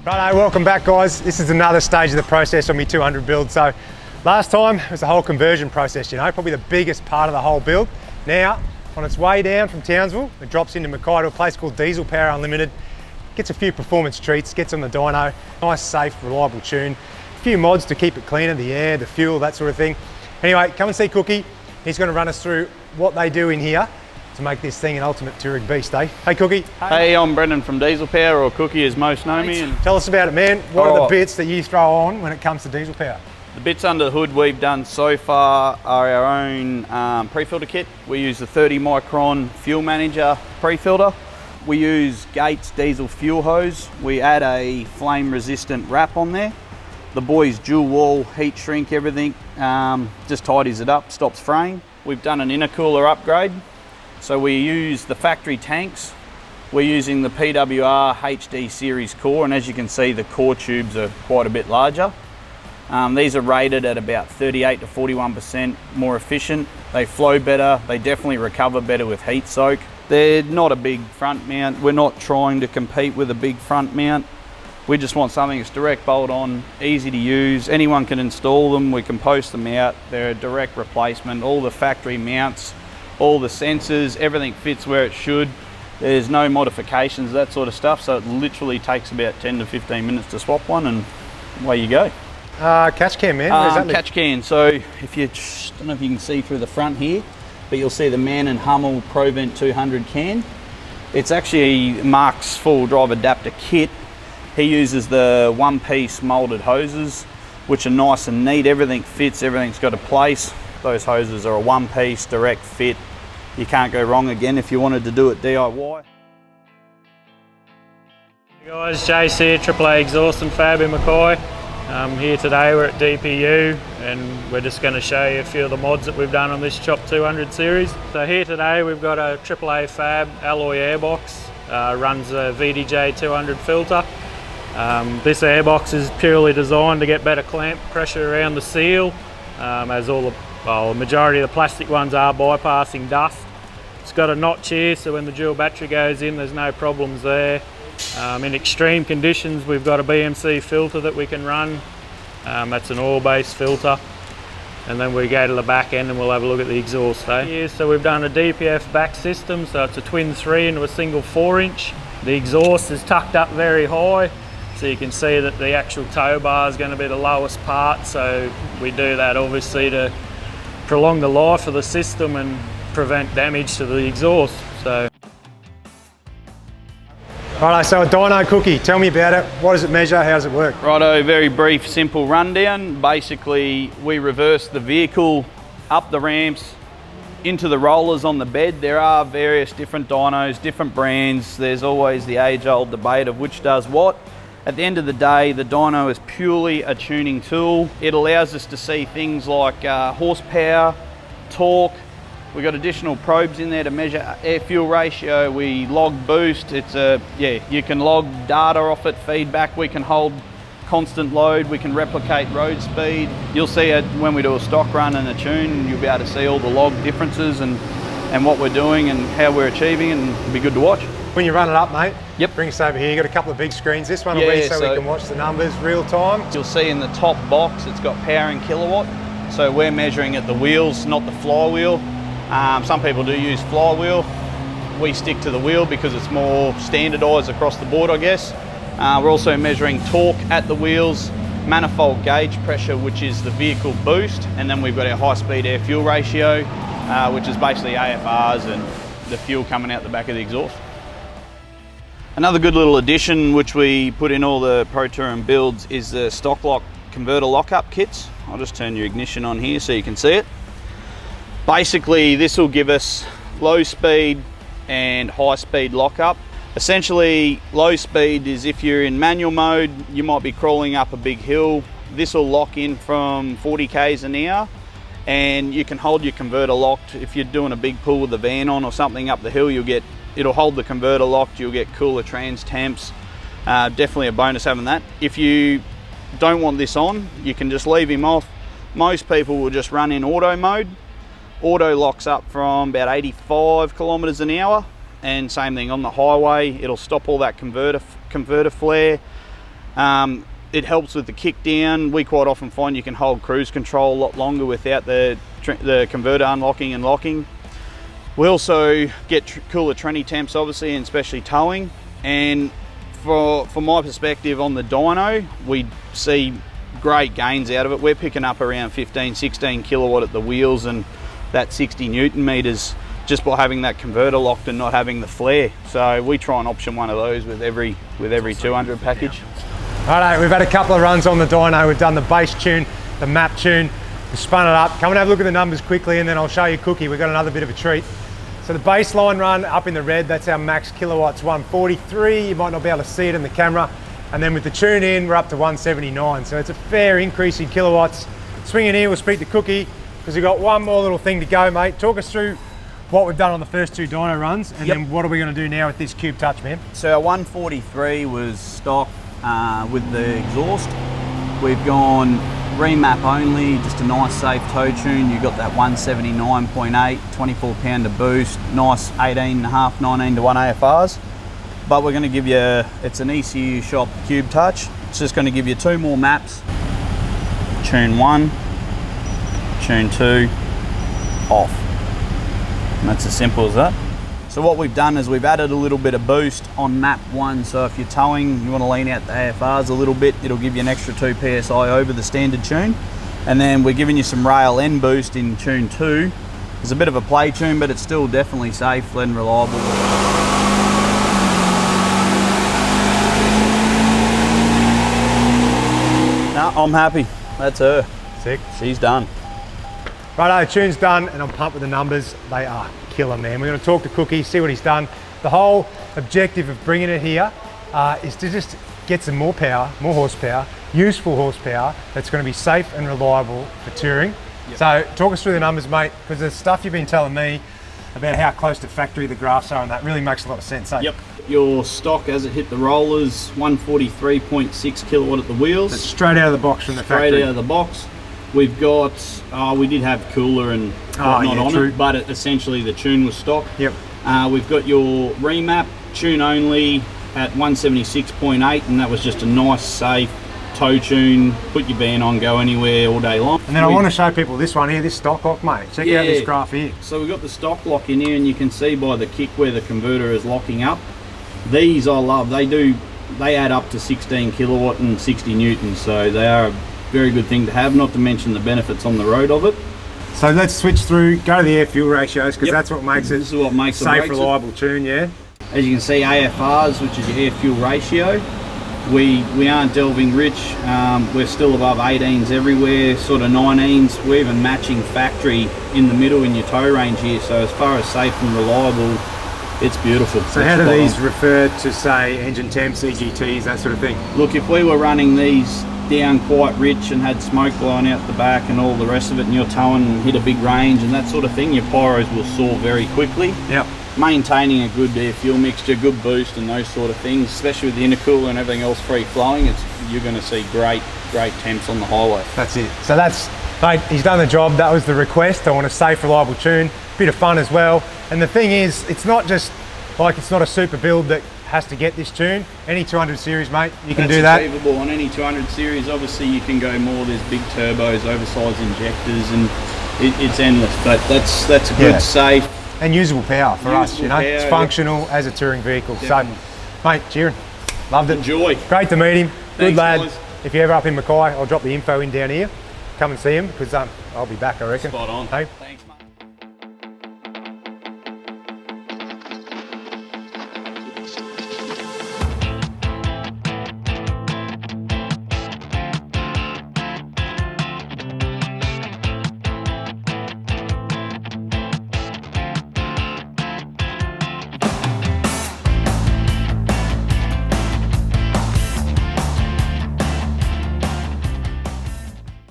Righto, welcome back guys. This is another stage of the process on my 200 build. So last time it was the whole conversion process, you know, probably the biggest part of the whole build. Now, on its way down from Townsville, it drops into Mackay to a place called DIESELPOWER Unlimited, gets a few performance treats, gets on the dyno, nice, safe, reliable tune, a few mods to keep it cleaner, the air, the fuel, that sort of thing. Anyway, come and see Cooky. He's going to run us through what they do in here to make this thing an ultimate touring beast, eh? Hey Cooky. Hey, I'm Brendan from DIESELPOWER, or Cooky as most know me. And tell us about it, man. What are the bits that you throw on when it comes to DIESELPOWER? The bits under the hood we've done so far are our own pre-filter kit. We use the 30 micron fuel manager pre-filter. We use Gates diesel fuel hose. We add a flame resistant wrap on there. The boys dual wall, heat shrink everything, just tidies it up, stops fraying. We've done an intercooler upgrade. So we use the factory tanks. We're using the PWR HD series core, and as you can see, the core tubes are quite a bit larger. These are rated at about 38 to 41% more efficient. They flow better, they definitely recover better with heat soak. They're not a big front mount. We're not trying to compete with a big front mount. We just want something that's direct bolt on, easy to use. Anyone can install them, we can post them out. They're a direct replacement. All the factory mounts, all the sensors, everything fits where it should. There's no modifications, that sort of stuff, so it literally takes about 10 to 15 minutes to swap one, and away you go. Catch can, man. Where's that catch can. So if you, I don't know if you can see through the front here, but you'll see the Mann and Hummel ProVent 200 can. It's actually Mark's full drive adapter kit. He uses the one-piece molded hoses, which are nice and neat. Everything fits, everything's got a place. Those hoses are a one-piece direct fit. You can't go wrong again if you wanted to do it DIY. Hey guys, JASE here, AAA Exhaust and Fab in Mackay. Here today we're at DPU and we're just going to show you a few of the mods that we've done on this Chop 200 series. So here today we've got a AAA Fab alloy airbox, runs a VDJ 200 filter. This airbox is purely designed to get better clamp pressure around the seal, as all the majority of the plastic ones are bypassing dust. It's got a notch here, so when the dual battery goes in, there's no problems there. In extreme conditions, we've got a BMC filter that we can run. That's an oil-based filter. And then we go to the back end and we'll have a look at the exhaust. Here, so we've done a DPF back system, so it's a twin 3 into a single 4-inch. The exhaust is tucked up very high, so you can see that the actual tow bar is going to be the lowest part, so we do that obviously to prolong the life of the system and prevent damage to the exhaust. So. Alright, so a dyno Cooky, tell me about it. What does it measure? How does it work? Righto, very brief, simple rundown. Basically, we reverse the vehicle up the ramps into the rollers on the bed. There are various different dynos, different brands. There's always the age-old debate of which does what. At the end of the day, the dyno is purely a tuning tool. It allows us to see things like horsepower, torque. We've got additional probes in there to measure air-fuel ratio. We log boost. You can log data off it, feedback. We can hold constant load. We can replicate road speed. You'll see it when we do a stock run and a tune. You'll be able to see all the log differences and what we're doing and how we're achieving, and it'll be good to watch. When you run it up, mate, yep, bring us over here. You've got a couple of big screens. This one will be so we can watch the numbers real time. You'll see in the top box, it's got power in kilowatt. So we're measuring at the wheels, not the flywheel. Some people do use flywheel. We stick to the wheel because it's more standardised across the board, I guess. We're also measuring torque at the wheels, manifold gauge pressure, which is the vehicle boost, and then we've got our high-speed air-fuel ratio, which is basically AFRs and the fuel coming out the back of the exhaust. Another good little addition which we put in all the Pro Touring builds is the STOCKWELL converter lockup kits. I'll just turn your ignition on here so you can see it. Basically, this will give us low speed and high speed lockup. Essentially, low speed is if you're in manual mode, you might be crawling up a big hill. This will lock in from 40 k's an hour, and you can hold your converter locked. If you're doing a big pull with the van on or something up the hill, it'll hold the converter locked. You'll get cooler trans temps. Definitely a bonus having that. If you don't want this on, you can just leave him off. Most people will just run in auto mode. Auto locks up from about 85 kilometers an hour, and same thing on the highway. It'll stop all that converter flare. It helps with the kick down. We quite often find you can hold cruise control a lot longer without the converter unlocking and locking. We also get cooler tranny temps, obviously, and especially towing. And from my perspective on the dyno, we see great gains out of it. We're picking up around 15, 16 kilowatt at the wheels and that 60 Newton meters just by having that converter locked and not having the flare. So we try and option one of those with every 200 package. Righto, we've had a couple of runs on the dyno. We've done the bass tune, the map tune, we've spun it up. Come and have a look at the numbers quickly and then I'll show you Cookie. We've got another bit of a treat. So the baseline run up in the red, that's our max kilowatts, 143. You might not be able to see it in the camera. And then with the tune in, we're up to 179. So it's a fair increase in kilowatts. Swing in here, we'll speak to Cookie because we've got one more little thing to go, mate. Talk us through what we've done on the first two dyno runs and then what are we going to do now with this Cube Touch, man? So our 143 was stock with the exhaust. We've gone remap only, just a nice safe tow tune. You've got that 179.8, 24 pounder boost, nice 18.5, 19 to 1 AFRs. But we're going to give you, it's an ECU shop Cube Touch. It's just going to give you two more maps. Tune 1, tune 2, off. And that's as simple as that. So what we've done is we've added a little bit of boost on map 1. So if you're towing, you want to lean out the AFRs a little bit, it'll give you an extra 2 PSI over the standard tune. And then we're giving you some rail end boost in tune 2. It's a bit of a play tune, but it's still definitely safe and reliable. No, I'm happy. That's her. Sick. She's done. Righto, tune's done and I'm pumped with the numbers. They are killer, man. We're going to talk to Cookie, see what he's done. The whole objective of bringing it here is to just get some more power, more horsepower, useful horsepower that's going to be safe and reliable for touring. Yep. So talk us through the numbers, mate, because the stuff you've been telling me about how close to factory the graphs are and that really makes a lot of sense, eh? Yep. Your stock as it hit the rollers, 143.6 kilowatt at the wheels. That's straight out of the box from the factory. Straight out of the box. We've got, we did have cooler and whatnot on it, but essentially the tune was stock. Yep. We've got your remap, tune only at 176.8, and that was just a nice, safe tow tune. Put your band on, go anywhere all day long. And then I want to show people this one here, this stock lock, mate. Check out this graph here. So we've got the stock lock in here, and you can see by the kick where the converter is locking up. These I love. They add up to 16 kilowatt and 60 newtons, so they are a very good thing to have, not to mention the benefits on the road of it. So let's switch through, go to the air fuel ratios, because that's what makes it this is what makes safe, reliable tune, yeah. As you can see, AFRs, which is your air fuel ratio, we aren't delving rich. We're still above 18s everywhere, sort of 19s. We're even matching factory in the middle in your tow range here, so as far as safe and reliable, it's beautiful. So how do these refer to, say, engine temps, EGTs, that sort of thing? Look, if we were running these down quite rich and had smoke blowing out the back and all the rest of it, and you're towing and hit a big range and that sort of thing, your pyros will soar very quickly. Yep. Maintaining a good air fuel mixture, good boost and those sort of things, especially with the intercooler and everything else free flowing, you're going to see great temps on the highway. That's it. So that's, mate, he's done the job. That was the request. I want a safe, reliable tune, bit of fun as well. And the thing is, it's not just like, it's not a super build that has to get this tune. Any 200 series, mate, you can do that. That's achievable on any 200 series. Obviously you can go more, there's big turbos, oversized injectors, and it's endless, but that's a good, safe and usable power for us, you know. It's functional as a touring vehicle. Definitely. So, mate, cheering. Loved it. Enjoy. Great to meet him. Good lad. Guys. If you're ever up in Mackay, I'll drop the info in down here. Come and see him, because I'll be back, I reckon. Spot on. Hey? Thanks.